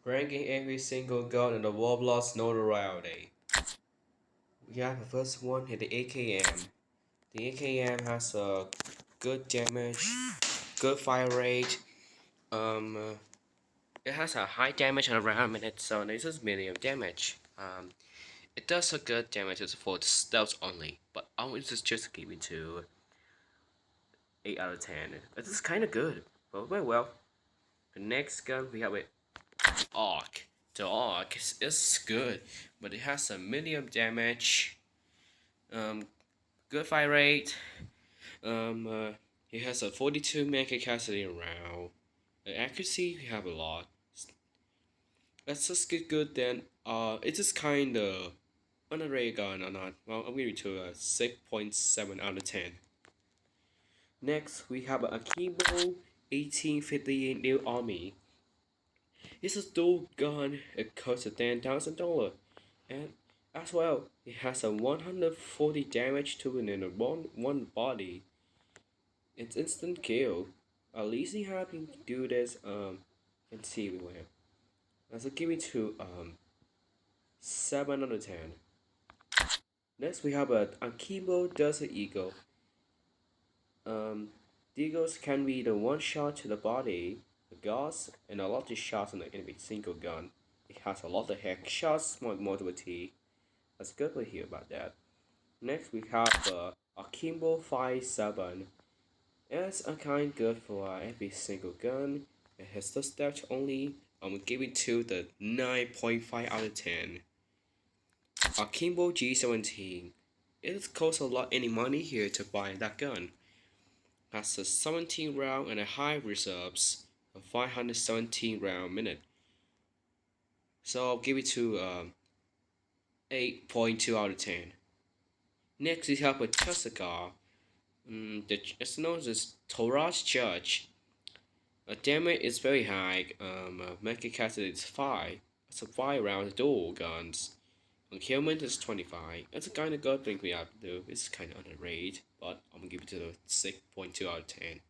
Ranking every single gun in the Roblox Notoriety. We have the first one here, the AKM. The AKM has a good damage, good fire rate. It has a high damage around minute, so this is medium damage. It does a good damage for stealth only, but I would just give it to 8 out of 10. It's kind of good, but very well. The next gun we have it Arc. The Arc is good, but it has a medium damage, um, good fire rate. It has a 42 mega capacity round. The accuracy we have a lot. Let's just get good then. It is kind of underrated gun or not. Well, I'm giving it to a 6.7 out of 10. Next, we have a Akimbo 1858 New Army. It's a dual gun. It costs $10,000, and as well, it has a 140 damage to it in a one body. It's instant kill. At least you have to do this. Let's see where. Let's give it to 7 out of 10. Next, we have a Akimbo Desert Eagle. The eagles can be the one shot to the body, the guards, and a lot of shots on the enemy single gun. It has a lot of headshots, mobility. That's good to hear about that. Next, we have Akimbo 57. It's a kind good for every single gun. It has the stats only. I'm gonna give it to the 9.5 out of 10. Akimbo G17. It costs a lot any money here to buy that gun. Has a 17 round and a high reserves, a 517 round minute. So I'll give it to 8.2 out of 10. Next we have a Jessica. It's known as Torah's Judge. Damage is very high. Mega capacity is 5. It's a 5 round dual guns. Concealment is 25. It's a kind of good thing we have to do. It's kind of underrated, but I'm gonna give it to the 6.2 out of 10.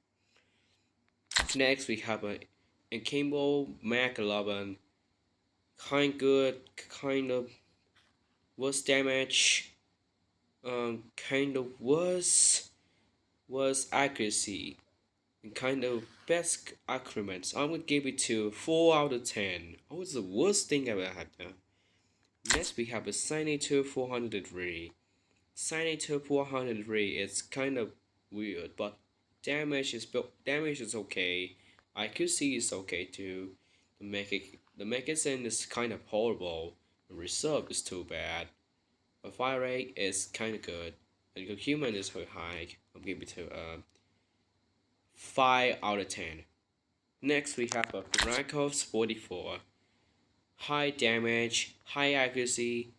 Next, we have a Kimbo Mac 11. Kind good, kind of worse damage. Kind of worse accuracy. And kind of best accuracy. I'm gonna give it to 4 out of 10. What was the worst thing I ever had now? Next, we have a Signature 403. Signature 403 is kind of weird, but damage is okay. Accuracy is okay too. The magazine is kind of horrible. The reserve is too bad. The fire rate is kind of good. And the human is very high. I'm giving it to 5 out of 10. Next we have a Rankos 44. High damage, high accuracy,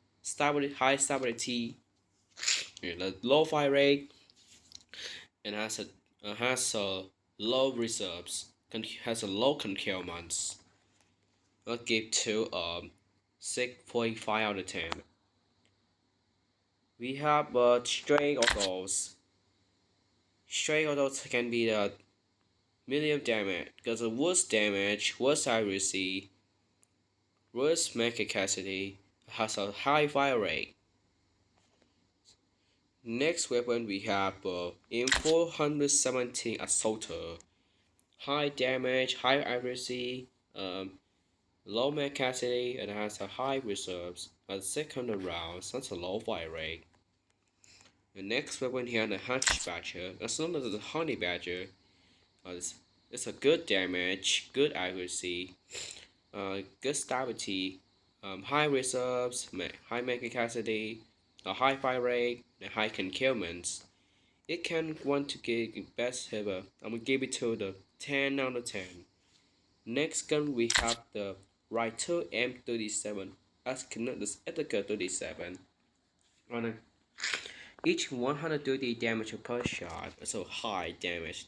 high stability, low fire rate, and has a low reserves. Has a low concealments. I'll give to 6.5 out of 10. We have straight autos. Straight autos can be the medium damage because the worst damage, worst accuracy, worst mega capacity, has a high fire rate. Next weapon we have M417 Assaulter. High damage, high accuracy, low mega capacity, and has a high reserves. At second round, such a low fire rate. The next weapon here, the Honey Badger. As known as the Honey Badger, it's a good damage, good accuracy, good stability, high reserves, high mega capacity, a high fire rate, and high concealments. It can want to get best ever. I'm gonna give it to the 10 out of 10. Next gun we have the Rito M37 as connected Ethica 37. On a, each 130 damage per shot, so high damage,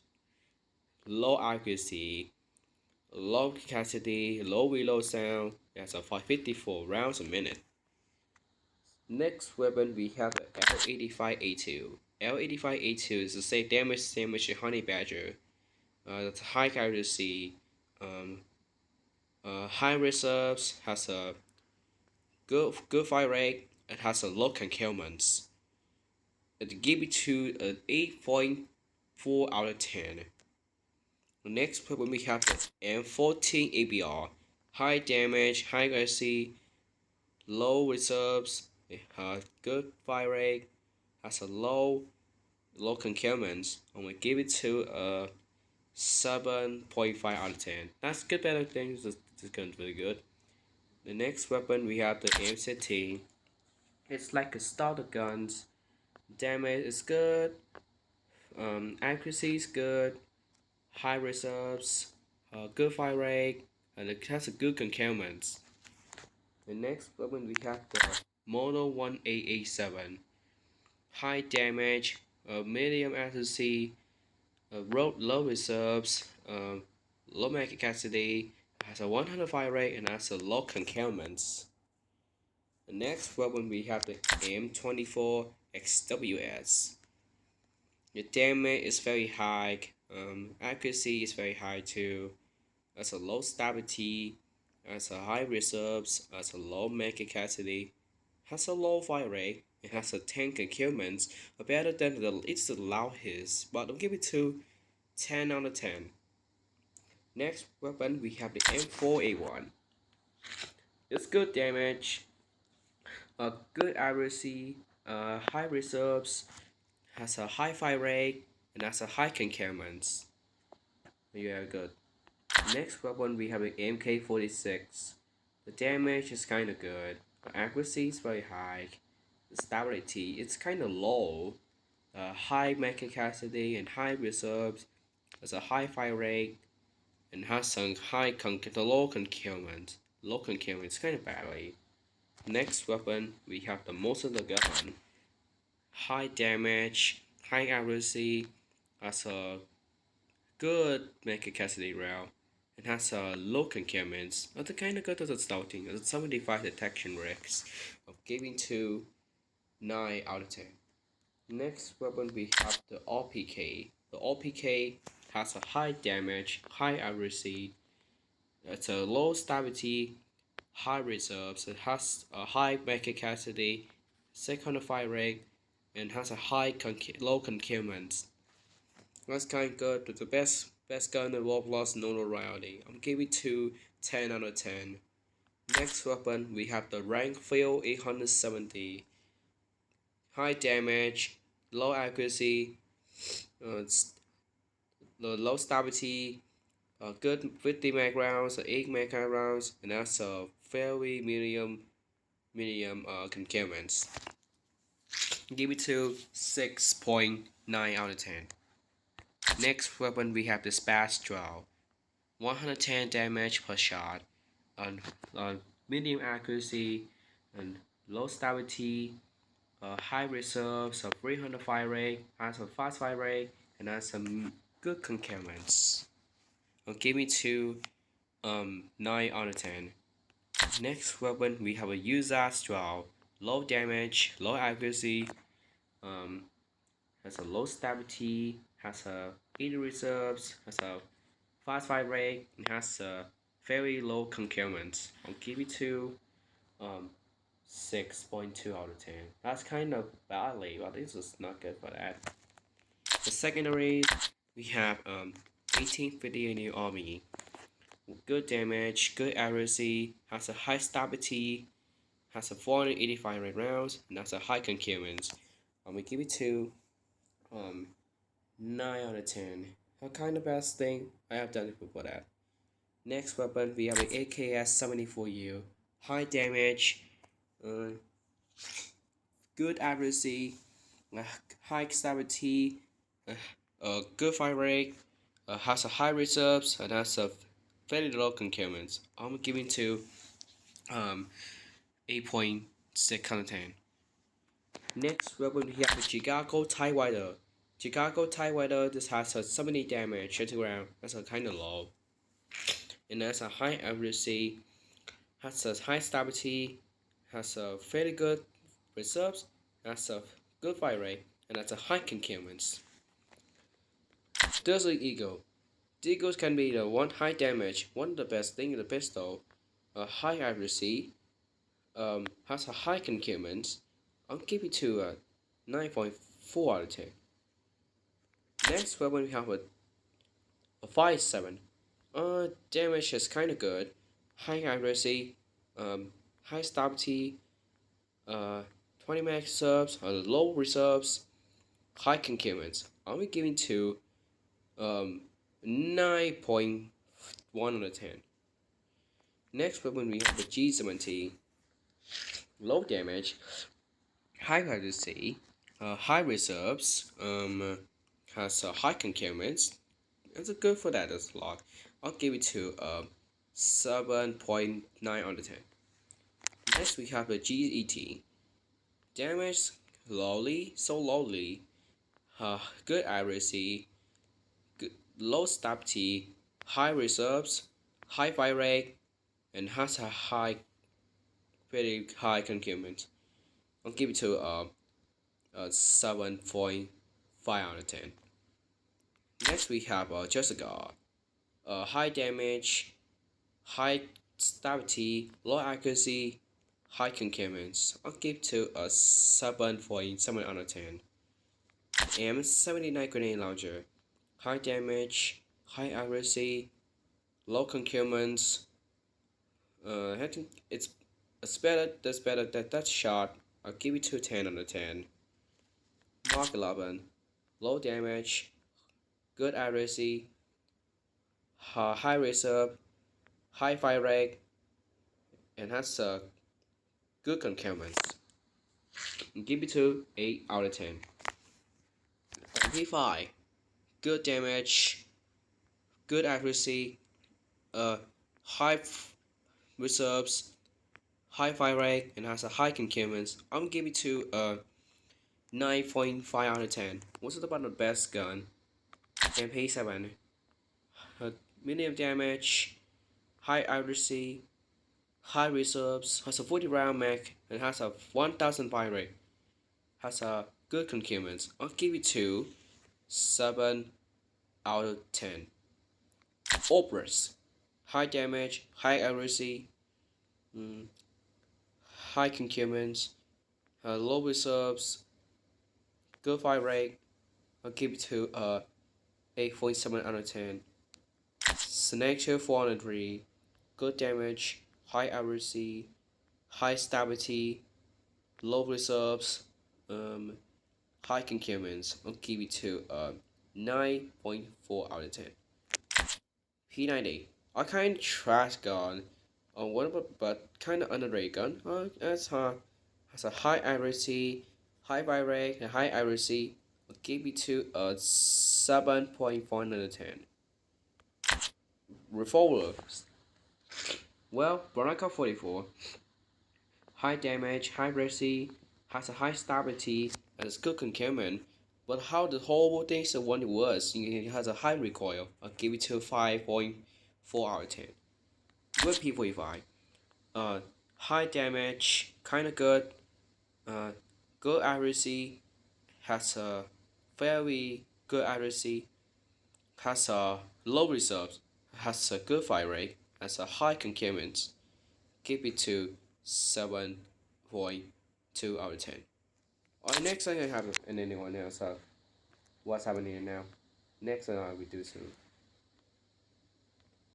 low accuracy, low capacity, low reload sound. That's a 554 rounds a minute. Next weapon we have the L85A2. L85A2 is the same damage as Honey Badger. That's high accuracy, um, high reserves, has a good fire rate, and has a low concealment. It give it to an 8.4 out of 10. Next, when we have the M14 ABR, high damage, high accuracy, low reserves, it has good fire rate, has a low concealment, and we give it to a 7.5 out of 10. That's good, better things. This gun's really good. The next weapon we have the M16. It's like a starter guns. Damage is good. Accuracy is good. High reserves. Good fire rate, and it has a good concealment. The next weapon we have the Model 1887. High damage. Medium accuracy. Low reserves, low mag capacity, has a 100 fire rate, and has a low concealment. The next weapon we have the M24 XWS. The damage is very high, accuracy is very high too. Has a low stability, has a high reserves, has a low mag capacity, has a low fire rate, it has a 10 concealment, better than it's the loudest, but I'll give it to 10 out of 10. Next weapon we have the M4A1. It's good damage, good accuracy, high reserves, has a high fire rate, and has a high concealment. Yeah, good. Next weapon we have the MK46. The damage is kinda good, the accuracy is very high, the stability it's kinda low, high mag capacity and high reserves, has a high fire rate, and has some the low concealment. Low concealment is kind of badly. Next weapon, we have the most of the gun. High damage, high accuracy, has a good make capacity rail, and has a low concealment. The kind of good as a starting, a 75 detection risks of giving to 9 out of 10. Next weapon we have the OPK. The OPK has a high damage, high accuracy, it's a low stability, high reserves, it has a high back capacity, 600 fire rate, and has a low concealment. That's kind of good. It's the best gun in Roblox Notoriety. I'm giving it to 10 out of 10. Next weapon we have the rank field 870. High damage, low accuracy, low stability, good 50 mag rounds, 8 mag rounds, and that's a very medium concealments. Give it to 6.9 out of 10. Next weapon we have the Spastral. 110 damage per shot, on medium accuracy, and low stability, high reserve, so 300 fire rate, has a fast fire rate, and has some good concealments. I'll give it to 9 out of 10. Next weapon we have a user straw, low damage, low accuracy, um, has a low stability, has a 80 reserves, has a fast fire rate, and has a very low concealment. I'll give it to 6.2 out of 10. That's kind of badly, but this is not good for that. The secondary we have 1850 new army. Good damage, good accuracy, has a high stability, has a 485 rate rounds, and has a high concealment. We give it to 9 out of 10. A kind of best thing I have done it before that. Next weapon we have an AKS 74U. High damage, uh, good accuracy, high stability, good fire rate, has a high reserves, and has a very low concealment. I'm giving to 8.6 out of 10. Next weapon we have the Chicago Typewriter. Chicago Typewriter, this has a 70 damage hit the ground. That's a kind of low. And has a high accuracy, has a high stability, has a very good reserves, has a good fire rate, and has a high concealment. Desert Eagle. Deagles can be the one high damage, one of the best thing in the pistol, a high accuracy, has a high concealment. I'll give it to a 9.4 out of 10. Next weapon we have a 5.7. Damage is kinda good, high accuracy, high stability, 20 max subs, low reserves, high concealment. I'll be giving to 9.1 out of 10. Next weapon we have the G70. Low damage, high accuracy, high reserves, has a high concealment. It's good for that as a lot. I'll give it to 7.9 out of 10. Next we have the GET. Damage lowly, so lowly, good accuracy, good, low stability, high reserves, high fire rate, and has a pretty high concealment. I'll give it to a 7.5 out of 10. Next we have Jessica. High damage, high stability, low accuracy, high concealment. I'll give to a 7.7 out of 10. M79 grenade launcher. High damage, high accuracy, low concealment. I think it's better. That's better. That shot. I'll give it to 10 out of 10. Mark 11. Low damage, good accuracy, high reserve, high fire rate, and has a good concealment. Give it to 8 out of 10. MP5. Good damage, good accuracy, high reserves, high fire rate, and has a high concealment. I'm gonna give it to 9.5 out of 10. What's it about the best gun? MP7. Medium damage, high accuracy, high reserves, has a 40 round mag, and has a 1000 fire rate. Has a good concealment. I'll give it to 7 out of 10. Obras. High damage, high accuracy, mm, high concealment, low reserves, good fire rate. I'll give it to 8.7 out of 10. Signature 403. Good damage, high accuracy, high stability, low reserves, high concealment. I'll give it to 9.4 out of 10. P90. A kind of trash gun, one but kind of underrated gun. Has a high accuracy, high fire rate, and high accuracy. I'll give it to a 7.4 out of 10. Revolvers. Well, Veronica 44. High damage, high accuracy, has a high stability, and it's good concealment. But how the whole thing is one was, it has a high recoil. I'll give it to 5.4 out of 10. Good P45. High damage, kinda good. Uh, good accuracy, has a very good accuracy, has a low reserves, has a good fire rate, has a high concealment. Give it to 7.2 out of 10. Alright, next thing I have, and anyone else, what's happening now? Next thing I will do soon.